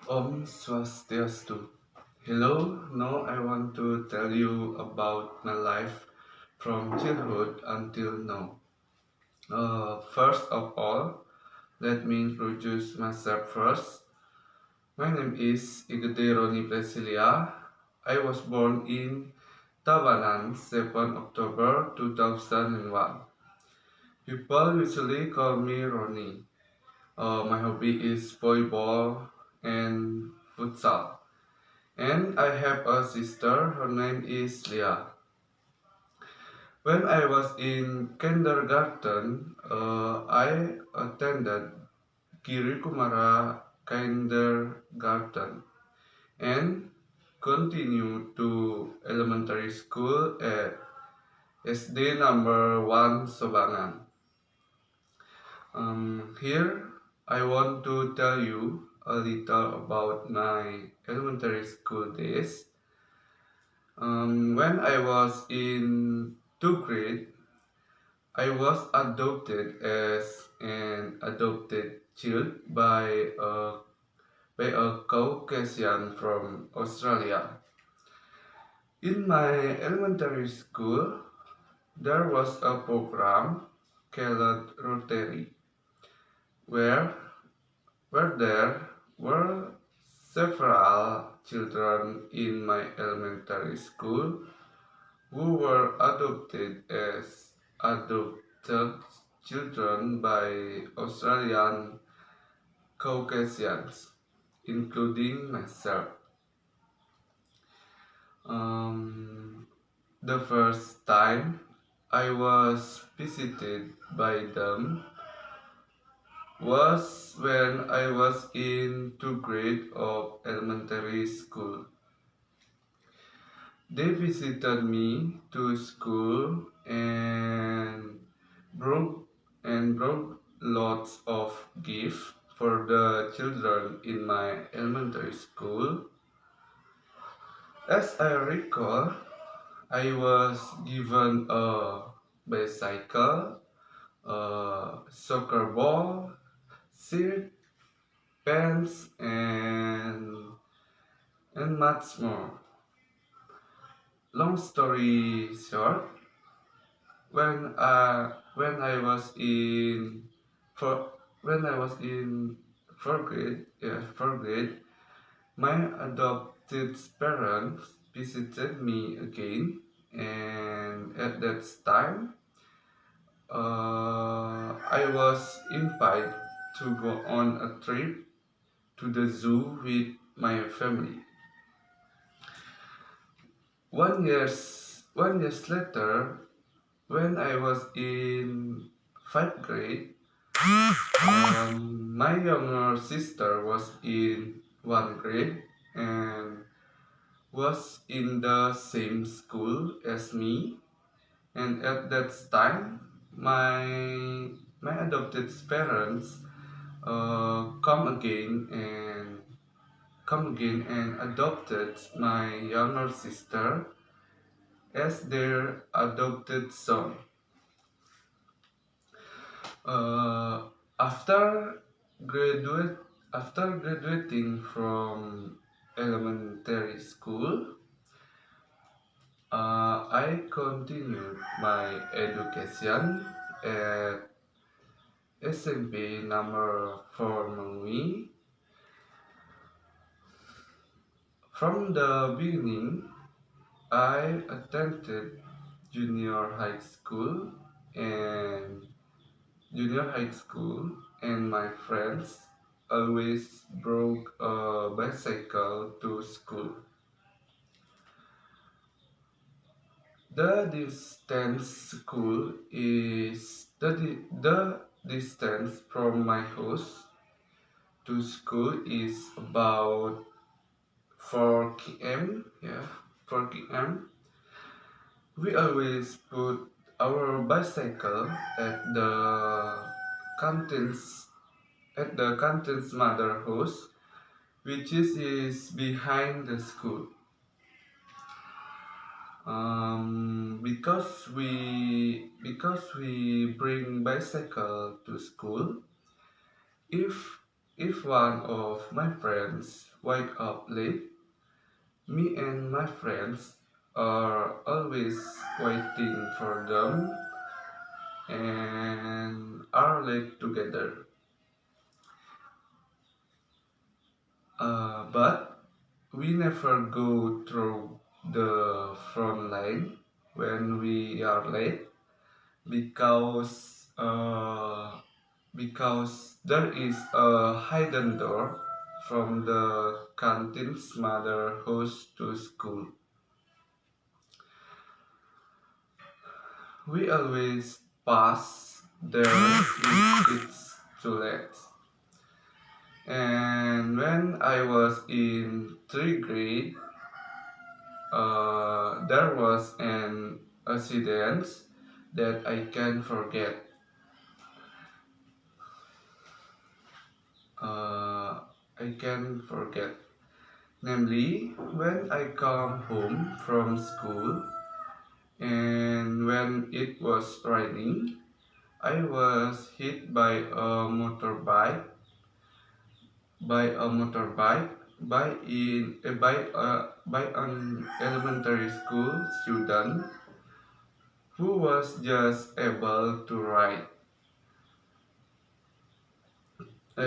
Om Swastiastu. Hello, now I want to tell you about my life from childhood until now. First of all, let me introduce myself first. My name is Inggris Roni. I was born in Tabanan, 7 October 2001. People usually call me Roni. My hobby is volleyball and futsal. And I have a sister, her name is Leah. When I was in kindergarten, I attended Giri Kumara Kindergarten and continued to elementary school at SD number 1 Sobangan. Here I want to tell you a little about my elementary school days. When I was in 2nd grade, I was adopted as an adopted child by a Caucasian from Australia. In my elementary school, there was a program called Rotary, where there were several children in my elementary school who were adopted as adopted children by Australian Caucasians, including myself. The first time I was visited by them was when I was in 2nd grade of elementary school. They visited me to school and brought lots of gifts for the children in my elementary school. As I recall, I was given a bicycle, a soccer ball, shirt, pants, and much more. Long story short, when I was in for when I was in fourth grade, my adopted parents visited me again, and at that time, I was invited to go on a trip to the zoo with my family. 1 years later, when I was in 5th grade, my younger sister was in 1 grade and was in the same school as me. And at that time, my adopted parents come again and adopted my younger sister as their adopted son. Uh, after graduate after graduating from elementary school, I continued my education at SMP number 4 Mengwi. From the beginning, I attended junior high school and my friends always brought a bicycle to school. The distance from my house to school is about 4 km. Yeah, 4 km. We always put our bicycle canteens at the canteen's mother house, which is behind the school. Because we bring bicycle to school. If if one of my friends wake up late, me and my friends are always waiting for them and are late together. But we never go through the front line when we are late because there is a hidden door from the canteen's mother house to school. We always pass there if it's too late. And when I was in third grade, there was an accident that I can't forget. Uh, I can forget. Namely, when I come home from school and when it was raining, I was hit by a motorbike by an elementary school student who was just able to ride a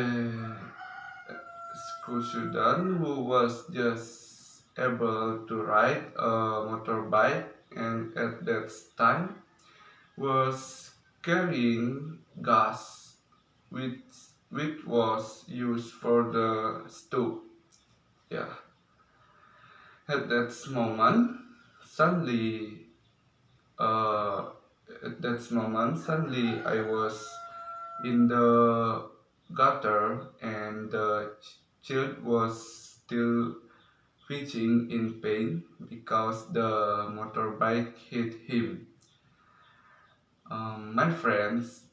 school student who was just able to ride a motorbike and at that time was carrying gas which which was used for the stove. Yeah. At that moment, suddenly, uh, suddenly I was in the gutter and the child was still twitching in pain because the motorbike hit him. My friends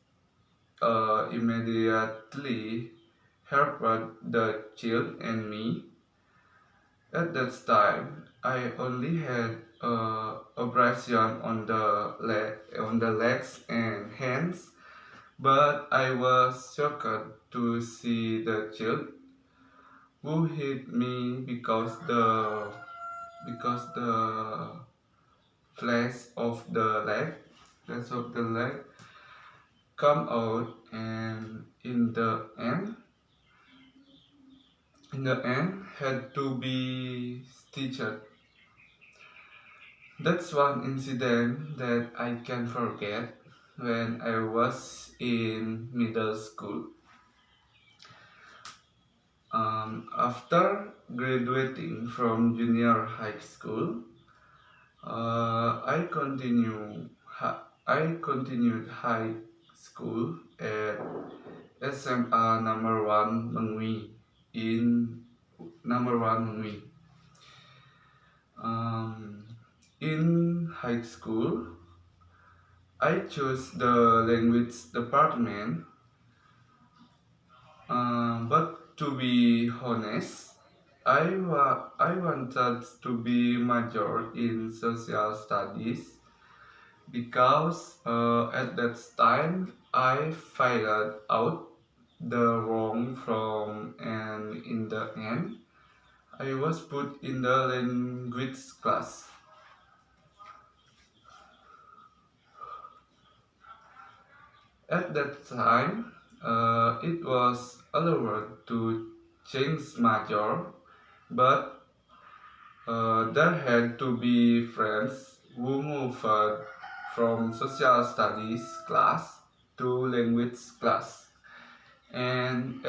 immediately helped the child and me. At that time, I only had abrasion on the legs and hands, but I was shocked to see the child who hit me because the flesh of the leg come out, and in the end had to be stitched. That's one incident that I can forget when I was in middle school. After graduating from junior high school, I continued high school at SMA number one Mengwi in number one Mengwi. In high school, I chose the language department, but to be honest, I wanted to be major in social studies because at that time I figured out the wrong from, and in the end I was put in the language class. At that time, it was allowed to change major, but there had to be friends who moved from social studies class to language class. And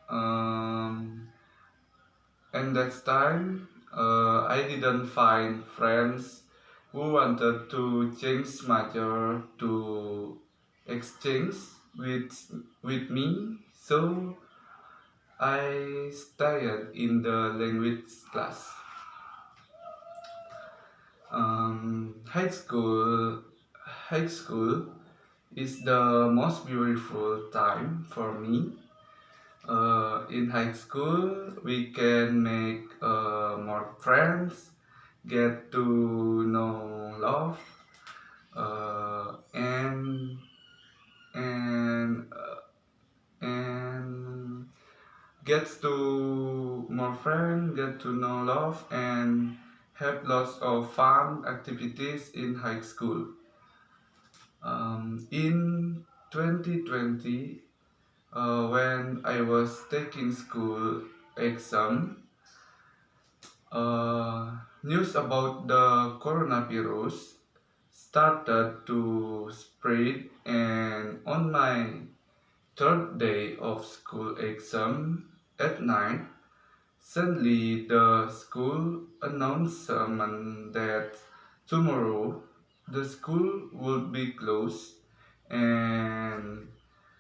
um, I didn't find friends who wanted to change major to exchange with with me, so I stayed in the language class. High school is the most beautiful time for me. In high school, we can make more friends, get to know love, uh, and and and Get to more friends, get to know love, and have lots of fun activities in high school. In 2020, when I was taking school exam, news about the coronavirus started to spread, and on my third day of school exam at night, suddenly the school announcement that tomorrow the school would be closed and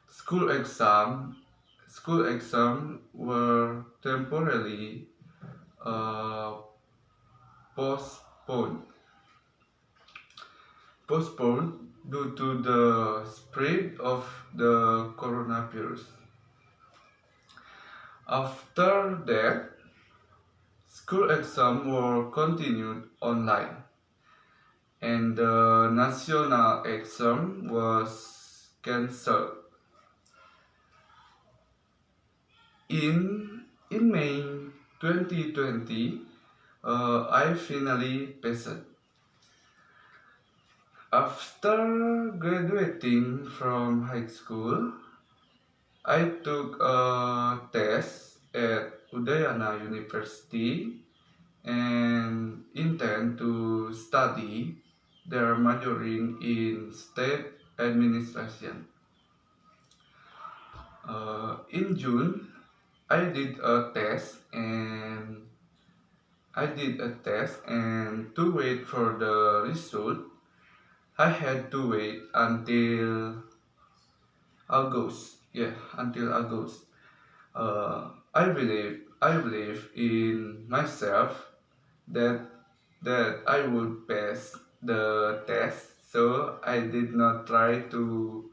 school exam school exam were temporarily uh, postponed postponed due to the spread of the coronavirus. After that, school exams were continued online, and the national exam was cancelled. In May 2020, I finally passed. After graduating from high school, I took a test at Udayana University and intend to study there majoring in state administration. In June, I did a test and to wait for the result, I had to wait until August. Yeah, until August. I believe in myself that I would pass the test. So I did not try to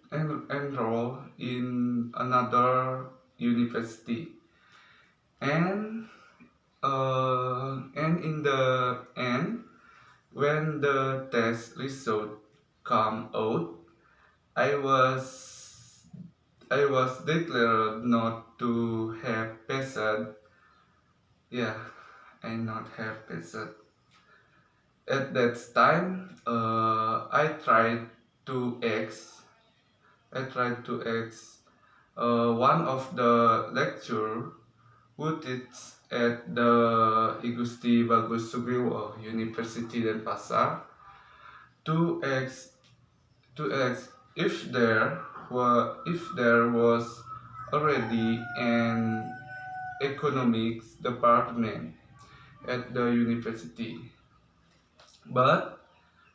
enroll in another university. And in the end, when the test result come out, I was I was declared not to have passed. Yeah, I not have passed. At that time, I tried to ask one of the lecturer who teach at the Igusti Bagus Subriwo University Denpasar to ask if there was already an economics department at the university. But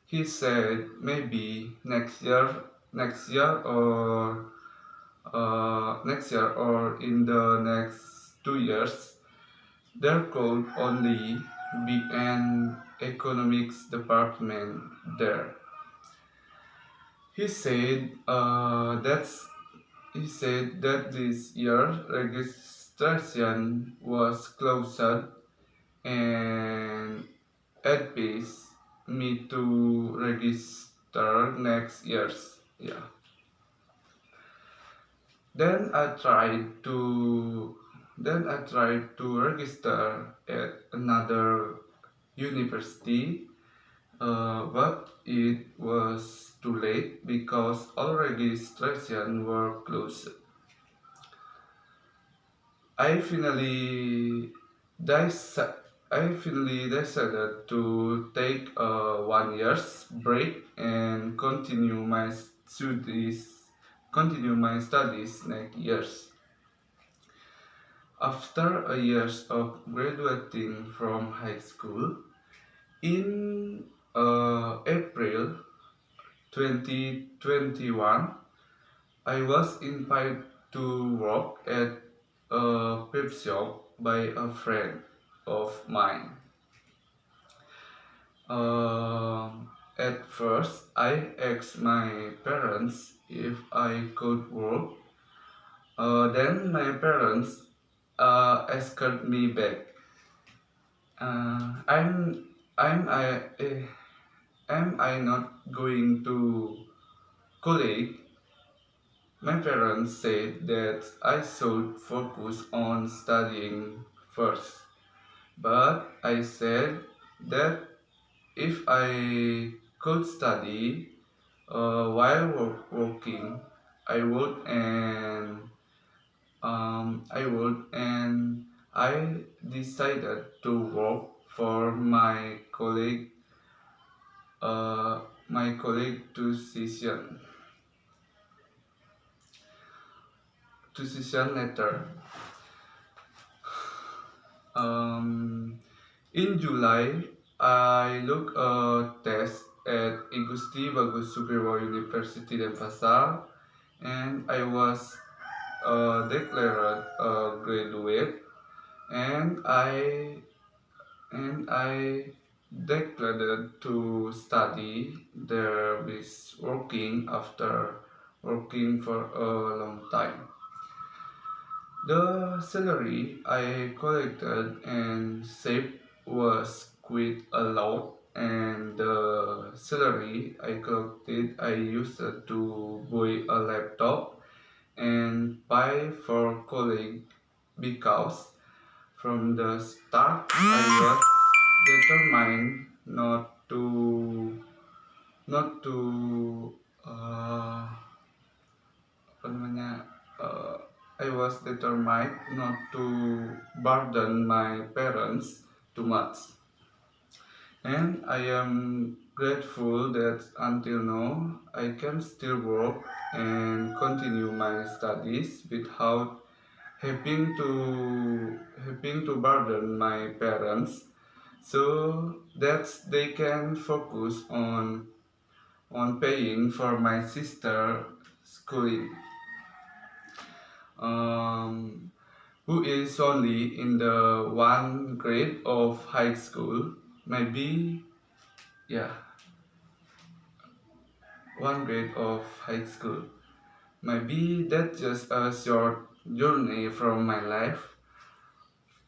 he said maybe next year or in the next 2 years, there could only be an economics department there. He said that this year registration was closed and advised me to register next year's. Yeah. Then I tried to register at another university, but it was too late because all registration were closed. I finally deci- I finally decided to take a 1 year's break and continue my studies next years. After a years of graduating from high school, in April 2021, I was invited to work at a pep shop by a friend of mine. At first, I asked my parents if I could work. Then my parents asked me back. Uh, I'm I'm I not going to college? My parents said that I should focus on studying first, but I said that if I could study while working, I would, and I decided to work for uh, my colleague decision letter. Um, in July, I look a test at Igusti Bagus Subriwo University Denpasar, and I was declared a graduate, and I declared to study there with working after working for a long time. The salary I collected and saved was quite a lot, and the salary I collected I used to buy a laptop and buy for colleague because from the start I was determined not to uh, apa namanya uh, I was determined not to burden my parents too much, and I am grateful that until now I can still work and continue my studies without having to burden my parents, so that they can focus on paying for my sister schooling, um, who is only in the one grade of high school. Maybe, yeah, one grade of high school. Maybe that's just a short journey from my life,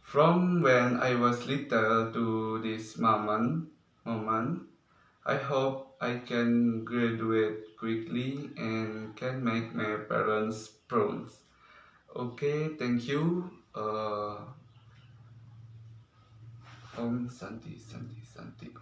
from when I was little to this moment. I hope I can graduate quickly and can make my parents proud. Okay, thank you. Om Santi Santi Santi.